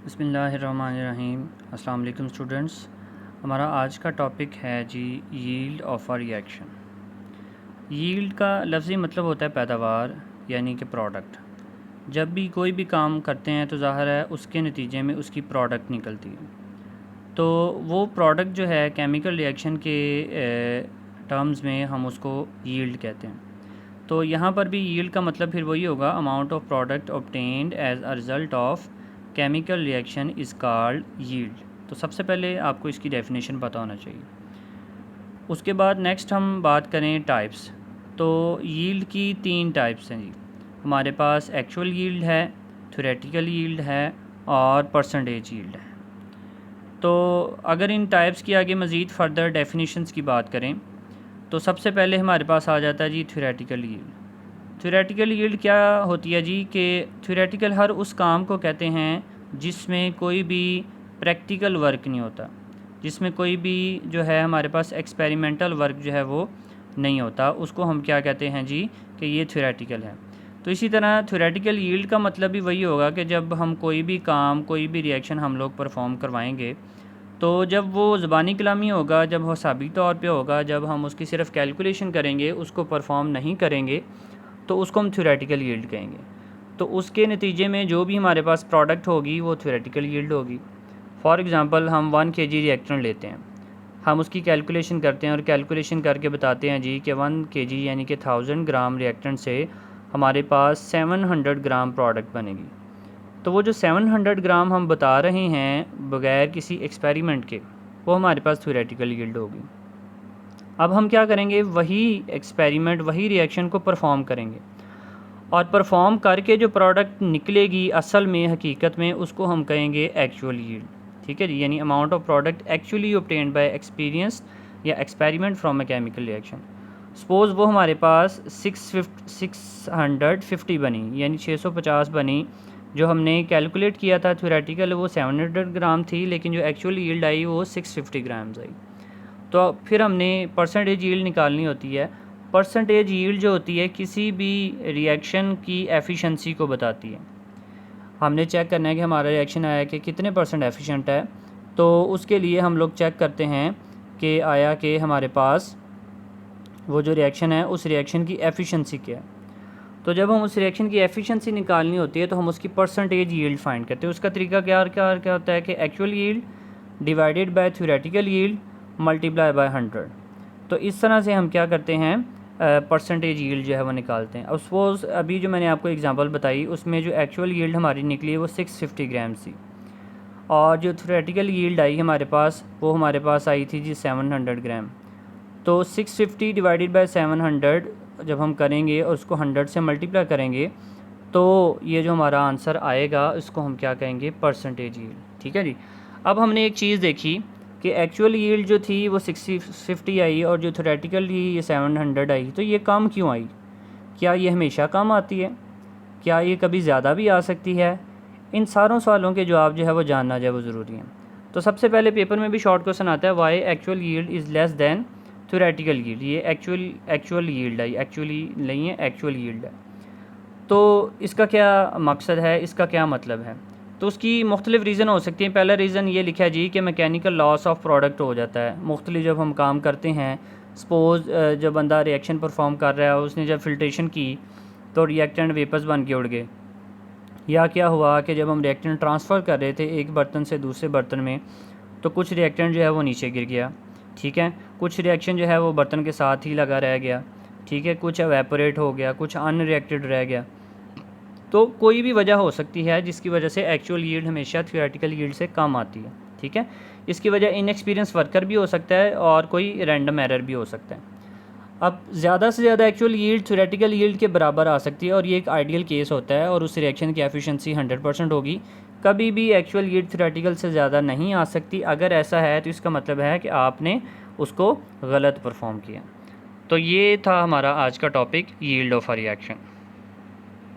बिस्मिल्लाहिर्रहमानिर्रहीम। अस्सलाम वालेकुम स्टूडेंट्स। हमारा आज का टॉपिक है जी yield of a reaction. Yield का लफ्ज़ी मतलब होता है पैदावार यानी कि प्रोडक्ट। जब भी कोई भी काम करते हैं तो ज़ाहिर है उसके नतीजे में उसकी प्रोडक्ट निकलती है। तो वो प्रोडक्ट जो है केमिकल रिएक्शन के टर्म्स में हम उसको यील्ड कहते हैं। तो यहाँ पर भी यील्ड का मतलब फिर वही होगा, amount of product obtained as a result of chemical reaction is called yield. तो सबसे पहले आपको इसकी डेफिनेशन पता होना चाहिए। उसके बाद नेक्स्ट हम बात करें टाइप्स। तो यील्ड की 3 टाइप्स हैं जी। हमारे पास एक्चुअल यील्ड है, थ्योरेटिकल यील्ड है और परसेंटेज यील्ड है। तो अगर इन टाइप्स की आगे मज़ीद फ़र्दर डेफिनेशंस की बात करें तो सबसे पहले हमारे पास आ जाता है जी थ्योरेटिकल यील्ड। थ्योरेटिकल यील्ड क्या होती है जी कि थ्योरेटिकल हर उस काम को कहते हैं जिसमें कोई भी प्रैक्टिकल वर्क नहीं होता, जिसमें कोई भी जो है हमारे पास एक्सपेरिमेंटल वर्क जो है वो नहीं होता, उसको हम क्या कहते हैं जी कि ये थ्योरेटिकल है। तो इसी तरह थ्योरेटिकल यील्ड का मतलब भी वही होगा कि जब हम कोई भी काम, कोई भी रिएक्शन हम लोग परफॉर्म करवाएंगे तो जब वो ज़बानी कलामी होगा, जब वो हिसाबी तौर पे होगा, जब हम उसकी सिर्फ कैलकुलेशन करेंगे, उसको परफॉर्म नहीं करेंगे, तो उसको हम थ्योरेटिकल यील्ड कहेंगे। तो उसके नतीजे में जो भी हमारे पास प्रोडक्ट होगी वो थ्योरेटिकल यील्ड होगी। फॉर एग्ज़ाम्पल हम 1 kg रिएक्टर लेते हैं, हम उसकी कैलकुलेशन करते हैं और कैलकुलेशन करके बताते हैं जी कि 1 kg यानी कि 1000 ग्राम रिएक्टेंट से हमारे पास 700 ग्राम प्रोडक्ट बनेगी। तो वो जो 700 ग्राम हम बता रहे हैं बग़ैर किसी एक्सपेरिमेंट के, वो हमारे पास थ्योरेटिकल यील्ड होगी। अब हम क्या करेंगे, वही एक्सपेरिमेंट, वही रिएक्शन को परफॉर्म करेंगे और परफॉर्म करके जो प्रोडक्ट निकलेगी असल में, हकीकत में, उसको हम कहेंगे एक्चुअल यील्ड। ठीक है जी, यानी amount of product actually obtained by experience या experiment from a chemical reaction. Suppose वो हमारे पास 650 बनी, यानी 650 बनी। जो हमने कैलकुलेट किया था थ्योरेटिकल वो 700 ग्राम थी, लेकिन जो एक्चुअल यील्ड आई वो 650 ग्राम्स आई। तो फिर हमने परसेंटेज यील्ड निकालनी होती है। परसेंटेज यील्ड जो होती है किसी भी रिएक्शन की एफिशिएंसी को बताती है। हमने चेक करना है कि हमारा रिएक्शन आया कि कितने परसेंट एफिशिएंट है। तो उसके लिए हम लोग चेक करते हैं कि आया कि हमारे पास वो जो रिएक्शन है उस रिएक्शन की एफिशिएंसी क्या है। तो जब हम उस रिएक्शन की एफिशिएंसी निकालनी होती है तो हम उसकी परसेंटेज यील्ड फाइंड करते हैं। उसका तरीका क्या क्या होता है कि actual yield divided by theoretical yield multiply by 100। तो इस तरह से हम क्या करते हैं, परसेंटेज यील्ड जो है वो निकालते हैं। अब सपोज़ अभी जो मैंने आपको एग्जांपल बताई उसमें जो एक्चुअल यील्ड हमारी निकली वो 650 ग्राम थी और जो थ्योरेटिकल यील्ड आई हमारे पास वो हमारे पास आई थी जी 700 ग्राम। तो 650 डिवाइडेड बाय 700 जब हम करेंगे और उसको 100 से मल्टीप्लाई करेंगे तो ये जो हमारा आंसर आएगा इसको हम क्या कहेंगे, परसेंटेज यील्ड। ठीक है जी। अब हमने एक चीज़ देखी कि एक्चुअल यील्ड जो थी वो 650 आई और जो थ्योरेटिकल थी ये 700 आई। तो ये कम क्यों आई? क्या ये हमेशा कम आती है? क्या ये कभी ज़्यादा भी आ सकती है? इन सारों सवालों के जवाब जो है वो जानना जो है वो ज़रूरी है। तो सबसे पहले पेपर में भी शॉर्ट क्वेश्चन आता है, why actual yield is less than theoretical yield. ये एक्चुअल यील्ड है, एक्चुअली नहीं है, एक्चुअल यील्ड है। तो इसका क्या मकसद है, इसका क्या मतलब है? तो उसकी मुख्तलिफ़ रीज़न हो सकती हैं। पहला रीज़न ये लिखा है जी कि मैकेनिकल लॉस ऑफ प्रोडक्ट हो जाता है। मुख्तलिफ जब हम काम करते हैं, सपोज़ जब बंदा रिएक्शन परफॉर्म कर रहा है, उसने जब फिल्ट्रेशन की तो रिएक्टेंट वेपर्स बन के उड़ गए। या क्या हुआ कि जब हम रिएक्टेंट ट्रांसफ़र कर रहे थे एक बर्तन से दूसरे बर्तन में, तो कुछ रिएक्टेंट जो है वो नीचे गिर गया। ठीक है, कुछ रिएक्शन जो है वो बर्तन के साथ ही लगा रह गया। ठीक है, कुछ एवेपोरेट हो गया, कुछ अनरिएक्टेड रह गया। तो कोई भी वजह हो सकती है जिसकी वजह से एक्चुअल यील्ड हमेशा थ्योरेटिकल यील्ड से कम आती है। ठीक है, इसकी वजह इनएक्सपीरियंस वर्कर भी हो सकता है और कोई रैंडम एरर भी हो सकता है। अब ज़्यादा से ज़्यादा एक्चुअल यील्ड थ्योरेटिकल यील्ड के बराबर आ सकती है और ये एक आइडियल केस होता है और उस रिएक्शन की एफिशिएंसी 100% होगी। कभी भी एक्चुअल यील्ड थ्योरेटिकल से ज़्यादा नहीं आ सकती। अगर ऐसा है तो इसका मतलब है कि आपने उसको गलत परफॉर्म किया। तो ये था हमारा आज का topic, yield of a reaction.